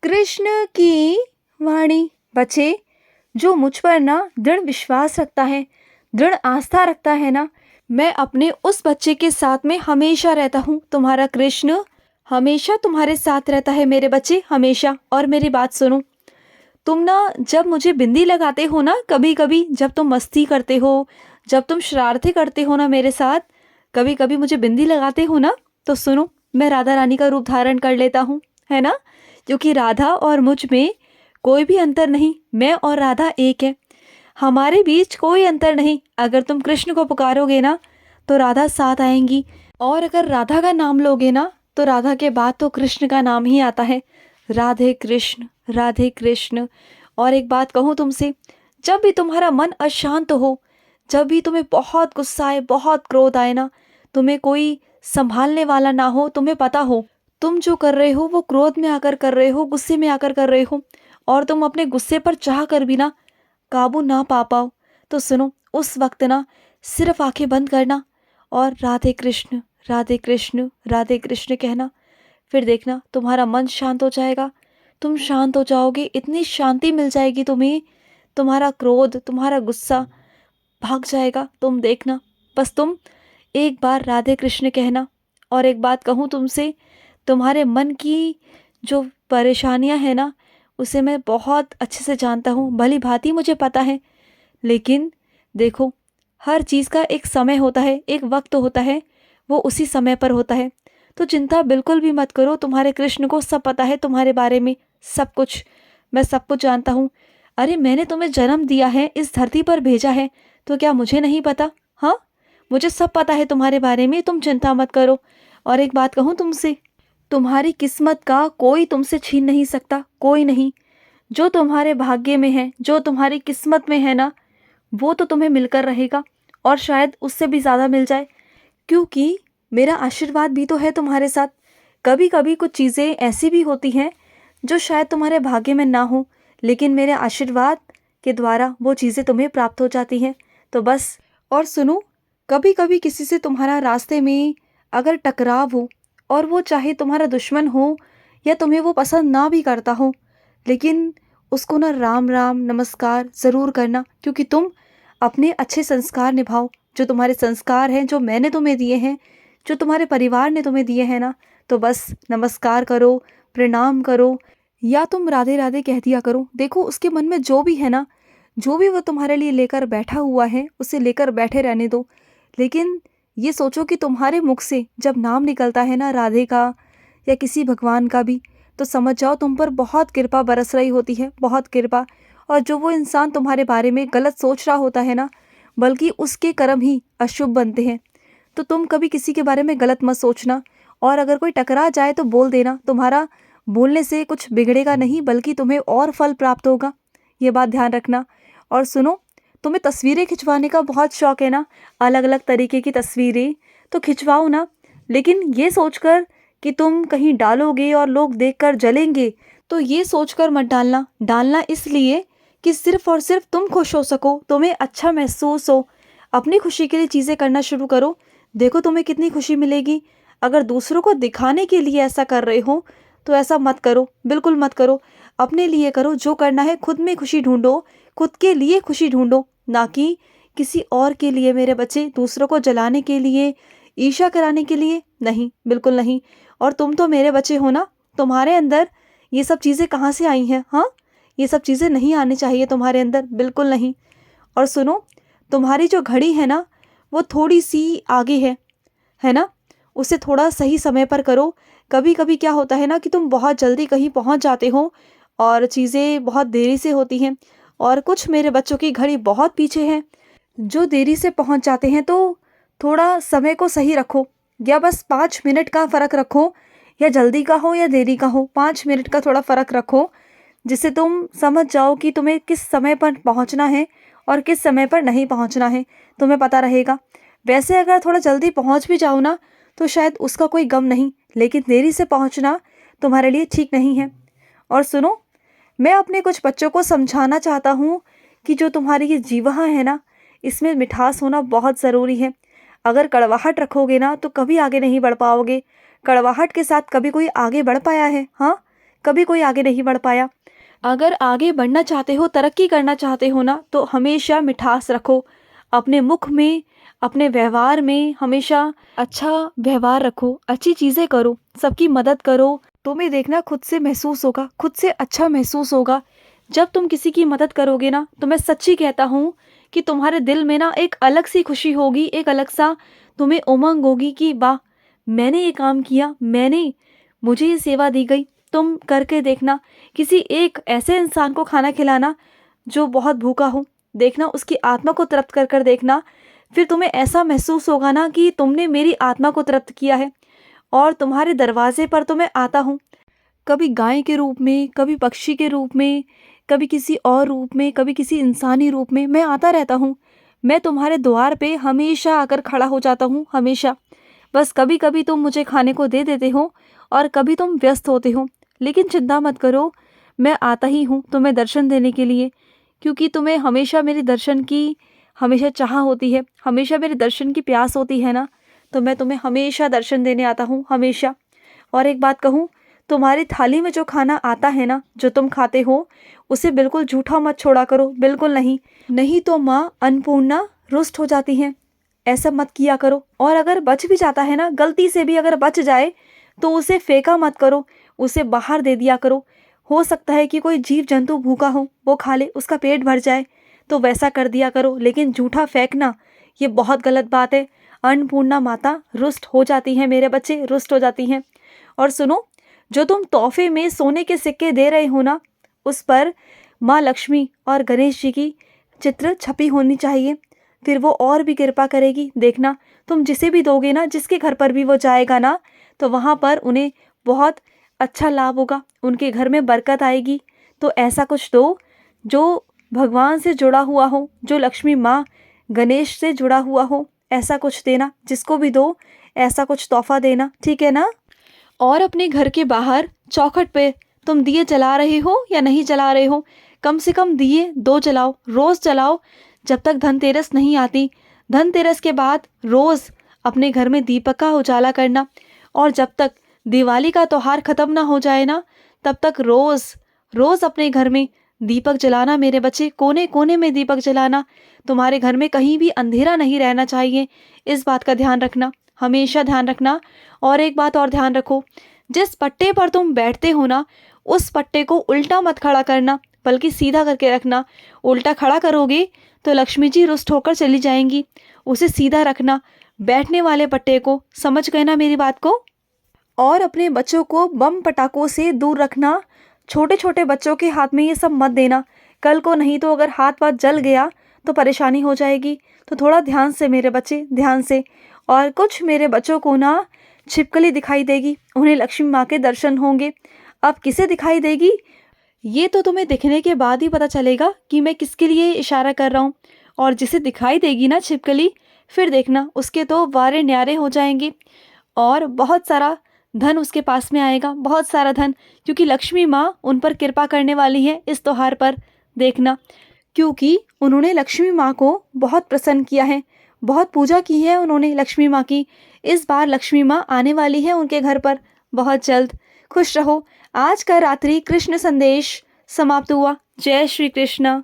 कृष्ण की वाणी। बच्चे, जो मुझ पर ना दृढ़ विश्वास रखता है, दृढ़ आस्था रखता है ना, मैं अपने उस बच्चे के साथ में हमेशा रहता हूँ। तुम्हारा कृष्ण हमेशा तुम्हारे साथ रहता है मेरे बच्चे, हमेशा। और मेरी बात सुनो, तुम ना जब मुझे बिंदी लगाते हो ना, कभी कभी जब तुम मस्ती करते हो, जब तुम शरारतें करते हो ना मेरे साथ, कभी कभी मुझे बिंदी लगाते हो ना, तो सुनो, मैं राधा रानी का रूप धारण कर लेता हूँ, है ना। क्योंकि राधा और मुझ में कोई भी अंतर नहीं, मैं और राधा एक है, हमारे बीच कोई अंतर नहीं। अगर तुम कृष्ण को पुकारोगे ना तो राधा साथ आएंगी, और अगर राधा का नाम लोगे ना तो राधा के बाद तो कृष्ण का नाम ही आता है। राधे कृष्ण, राधे कृष्ण। और एक बात कहूँ तुमसे, जब भी तुम्हारा मन अशांत हो, जब भी तुम्हें बहुत गुस्सा आए, बहुत क्रोध आए ना, तुम्हें कोई संभालने वाला ना हो, तुम्हें पता हो तुम जो कर रहे हो वो क्रोध में आकर कर रहे हो, गुस्से में आकर कर रहे हो, और तुम अपने गुस्से पर चाह कर भी ना काबू ना पा पाओ, तो सुनो, उस वक्त ना सिर्फ आंखें बंद करना और राधे कृष्ण, राधे कृष्ण, राधे कृष्ण कहना। फिर देखना तुम्हारा मन शांत हो जाएगा, तुम शांत हो जाओगे, इतनी शांति मिल जाएगी तुम्हें, तुम्हारा क्रोध, तुम्हारा गुस्सा भाग जाएगा। तुम देखना, बस तुम एक बार राधे कृष्ण कहना। और एक बात कहूँ तुमसे, तुम्हारे मन की जो परेशानियां है ना, उसे मैं बहुत अच्छे से जानता हूँ, भली भांति मुझे पता है। लेकिन देखो, हर चीज़ का एक समय होता है, एक वक्त होता है, वो उसी समय पर होता है। तो चिंता बिल्कुल भी मत करो, तुम्हारे कृष्ण को सब पता है तुम्हारे बारे में, सब कुछ। मैं सब कुछ जानता हूँ। अरे मैंने तुम्हें जन्म दिया है, इस धरती पर भेजा है, तो क्या मुझे नहीं पता? हाँ, मुझे सब पता है तुम्हारे बारे में, तुम चिंता मत करो। और एक बात कहूँ तुमसे, तुम्हारी किस्मत का कोई तुमसे छीन नहीं सकता, कोई नहीं। जो तुम्हारे भाग्य में है, जो तुम्हारी किस्मत में है ना, वो तो तुम्हें मिलकर रहेगा, और शायद उससे भी ज़्यादा मिल जाए, क्योंकि मेरा आशीर्वाद भी तो है तुम्हारे साथ। कभी कभी कुछ चीज़ें ऐसी भी होती हैं जो शायद तुम्हारे भाग्य में ना हो, लेकिन मेरे आशीर्वाद के द्वारा वो चीज़ें तुम्हें प्राप्त हो जाती हैं। तो बस, और सुनो, कभी कभी किसी से तुम्हारा रास्ते में अगर टकराव हो, और वो चाहे तुम्हारा दुश्मन हो या तुम्हें वो पसंद ना भी करता हो, लेकिन उसको ना राम राम नमस्कार ज़रूर करना, क्योंकि तुम अपने अच्छे संस्कार निभाओ। जो तुम्हारे संस्कार हैं, जो मैंने तुम्हें दिए हैं, जो तुम्हारे परिवार ने तुम्हें दिए हैं ना, तो बस नमस्कार करो, प्रणाम करो, या तुम राधे राधे कह दिया करो। देखो, उसके मन में जो भी है ना, जो भी वो तुम्हारे लिए लेकर बैठा हुआ है, उसे लेकर बैठे रहने दो। लेकिन ये सोचो कि तुम्हारे मुख से जब नाम निकलता है ना राधे का या किसी भगवान का भी, तो समझ जाओ तुम पर बहुत कृपा बरस रही होती है, बहुत कृपा। और जो वो इंसान तुम्हारे बारे में गलत सोच रहा होता है ना, बल्कि उसके कर्म ही अशुभ बनते हैं। तो तुम कभी किसी के बारे में गलत मत सोचना, और अगर कोई टकरा जाए तो बोल देना, तुम्हारा बोलने से कुछ बिगड़ेगा नहीं, बल्कि तुम्हें और फल प्राप्त होगा। ये बात ध्यान रखना। और सुनो, तुम्हें तस्वीरें खिंचवाने का बहुत शौक है ना, अलग अलग तरीके की तस्वीरें, तो खिंचवाओ ना, लेकिन ये सोचकर कि तुम कहीं डालोगे और लोग देखकर जलेंगे, तो ये सोचकर मत डालना। डालना इसलिए कि सिर्फ और सिर्फ तुम खुश हो सको, तुम्हें अच्छा महसूस हो। अपनी खुशी के लिए चीज़ें करना शुरू करो, देखो तुम्हें कितनी खुशी मिलेगी। अगर दूसरों को दिखाने के लिए ऐसा कर रहे हो तो ऐसा मत करो, बिल्कुल मत करो। अपने लिए करो, जो करना है खुद में खुशी ढूंढो, खुद के लिए खुशी ढूंढो, ना कि किसी और के लिए मेरे बच्चे, दूसरों को जलाने के लिए, ईर्ष्या कराने के लिए नहीं, बिल्कुल नहीं। और तुम तो मेरे बच्चे हो ना, तुम्हारे अंदर ये सब चीज़ें कहाँ से आई हैं? हाँ, ये सब चीज़ें नहीं आनी चाहिए तुम्हारे अंदर, बिल्कुल नहीं। और सुनो, तुम्हारी जो घड़ी है ना, वो थोड़ी सी आगे है ना, उसे थोड़ा सही समय पर करो। कभी कभी क्या होता है ना कि तुम बहुत जल्दी कहीं पहुंच जाते हो और चीज़ें बहुत देरी से होती हैं, और कुछ मेरे बच्चों की घड़ी बहुत पीछे है, जो देरी से पहुंच जाते हैं। तो थोड़ा समय को सही रखो, या बस 5 मिनट का फ़र्क रखो, या जल्दी का हो या देरी का हो, 5 मिनट का थोड़ा फ़र्क रखो, जिससे तुम समझ जाओ कि तुम्हें किस समय पर पहुंचना है और किस समय पर नहीं पहुंचना है, तुम्हें पता रहेगा। वैसे अगर थोड़ा जल्दी पहुंच भी जाओ ना, तो शायद उसका कोई गम नहीं, लेकिन देरी से पहुंचना तुम्हारे लिए ठीक नहीं है। और सुनो, मैं अपने कुछ बच्चों को समझाना चाहता हूँ कि जो तुम्हारी ये जीवहा है ना, इसमें मिठास होना बहुत ज़रूरी है। अगर कड़वाहट रखोगे ना तो कभी आगे नहीं बढ़ पाओगे। कड़वाहट के साथ कभी कोई आगे बढ़ पाया है? हाँ, कभी कोई आगे नहीं बढ़ पाया। अगर आगे बढ़ना चाहते हो, तरक्की करना चाहते हो ना, तो हमेशा मिठास रखो अपने मुख में, अपने व्यवहार में। हमेशा अच्छा व्यवहार रखो, अच्छी चीज़ें करो, सबकी मदद करो। तुम्हें देखना खुद से महसूस होगा, खुद से अच्छा महसूस होगा जब तुम किसी की मदद करोगे ना। तो मैं सच्ची कहता हूँ कि तुम्हारे दिल में ना एक अलग सी खुशी होगी, एक अलग सा तुम्हें उमंग होगी कि वाह, मैंने ये काम किया, मुझे ये सेवा दी गई। तुम करके देखना, किसी एक ऐसे इंसान को खाना खिलाना जो बहुत भूखा हो, देखना उसकी आत्मा को तृप्त कर कर देखना। फिर तुम्हें ऐसा महसूस होगा ना कि तुमने मेरी आत्मा को तृप्त किया है, और तुम्हारे दरवाजे पर तो मैं आता हूँ, कभी गाय के रूप में, कभी पक्षी के रूप में, कभी किसी और रूप में, कभी किसी इंसानी रूप में, मैं आता रहता हूँ। मैं तुम्हारे द्वार पे हमेशा आकर खड़ा हो जाता हूँ, हमेशा। बस कभी कभी तुम मुझे खाने को दे देते हो और कभी तुम व्यस्त होते हो, लेकिन चिंता मत करो, मैं आता ही हूँ तुम्हें दर्शन देने के लिए, क्योंकि तुम्हें हमेशा मेरे दर्शन की हमेशा चाह होती है, हमेशा मेरे दर्शन की प्यास होती है ना। तो मैं तुम्हें हमेशा दर्शन देने आता हूँ, हमेशा। और एक बात कहूँ, तुम्हारी थाली में जो खाना आता है ना, जो तुम खाते हो, उसे बिल्कुल झूठा मत छोड़ा करो, बिल्कुल नहीं। नहीं तो माँ अन्नपूर्णा रुष्ट हो जाती हैं, ऐसा मत किया करो। और अगर बच भी जाता है ना, गलती से भी अगर बच जाए, तो उसे फेंका मत करो, उसे बाहर दे दिया करो। हो सकता है कि कोई जीव जंतु भूखा हो, वो खा ले, उसका पेट भर जाए, तो वैसा कर दिया करो। लेकिन झूठा फेंकना ये बहुत गलत बात है। अन्नपूर्णा माता रुष्ट हो जाती हैं, मेरे बच्चे रुष्ट हो जाती हैं। और सुनो, जो तुम तोहफे में सोने के सिक्के दे रहे हो ना, उस पर माँ लक्ष्मी और गणेश जी की चित्र छपी होनी चाहिए, फिर वो और भी कृपा करेगी। देखना, तुम जिसे भी दोगे ना, जिसके घर पर भी वो जाएगा ना, तो वहाँ पर उन्हें बहुत अच्छा लाभ होगा, उनके घर में बरकत आएगी। तो ऐसा कुछ दो जो भगवान से जुड़ा हुआ हो, जो लक्ष्मी माँ गणेश से जुड़ा हुआ हो, ऐसा कुछ देना। जिसको भी दो, ऐसा कुछ तोहफा देना, ठीक है ना। और अपने घर के बाहर चौखट पे तुम दिए जला रहे हो या नहीं जला रहे हो, कम से कम दिए 2 जलाओ, रोज़ जलाओ, जब तक धनतेरस नहीं आती। धनतेरस के बाद रोज़ अपने घर में दीपक का उजाला करना, और जब तक दिवाली का त्यौहार ख़त्म ना हो जाए ना, तब तक रोज़ रोज़ अपने घर में दीपक जलाना मेरे बच्चे, कोने कोने में दीपक जलाना। तुम्हारे घर में कहीं भी अंधेरा नहीं रहना चाहिए, इस बात का ध्यान रखना, हमेशा ध्यान रखना। और एक बात और ध्यान रखो, जिस पट्टे पर तुम बैठते हो ना, उस पट्टे को उल्टा मत खड़ा करना, बल्कि सीधा करके रखना। उल्टा खड़ा करोगे तो लक्ष्मी जी रुष्ट होकर चली जाएंगी, उसे सीधा रखना, बैठने वाले पट्टे को। समझ गए ना मेरी बात को। और अपने बच्चों को बम पटाखों से दूर रखना, छोटे छोटे बच्चों के हाथ में ये सब मत देना कल को, नहीं तो अगर हाथ वाथ जल गया तो परेशानी हो जाएगी। तो थोड़ा ध्यान से मेरे बच्चे, ध्यान से। और कुछ मेरे बच्चों को ना छिपकली दिखाई देगी, उन्हें लक्ष्मी माँ के दर्शन होंगे। अब किसे दिखाई देगी, ये तो तुम्हें दिखने के बाद ही पता चलेगा कि मैं किसके लिए इशारा कर रहा हूँ। और जिसे दिखाई देगी ना छिपकली, फिर देखना उसके तो वारे न्यारे हो जाएंगे, और बहुत सारा धन उसके पास में आएगा, बहुत सारा धन, क्योंकि लक्ष्मी माँ उन पर कृपा करने वाली है इस त्योहार पर। देखना, क्योंकि उन्होंने लक्ष्मी माँ को बहुत प्रसन्न किया है, बहुत पूजा की है उन्होंने लक्ष्मी माँ की। इस बार लक्ष्मी माँ आने वाली है उनके घर पर बहुत जल्द। खुश रहो। आज का रात्रि कृष्ण संदेश समाप्त हुआ। जय श्री कृष्ण।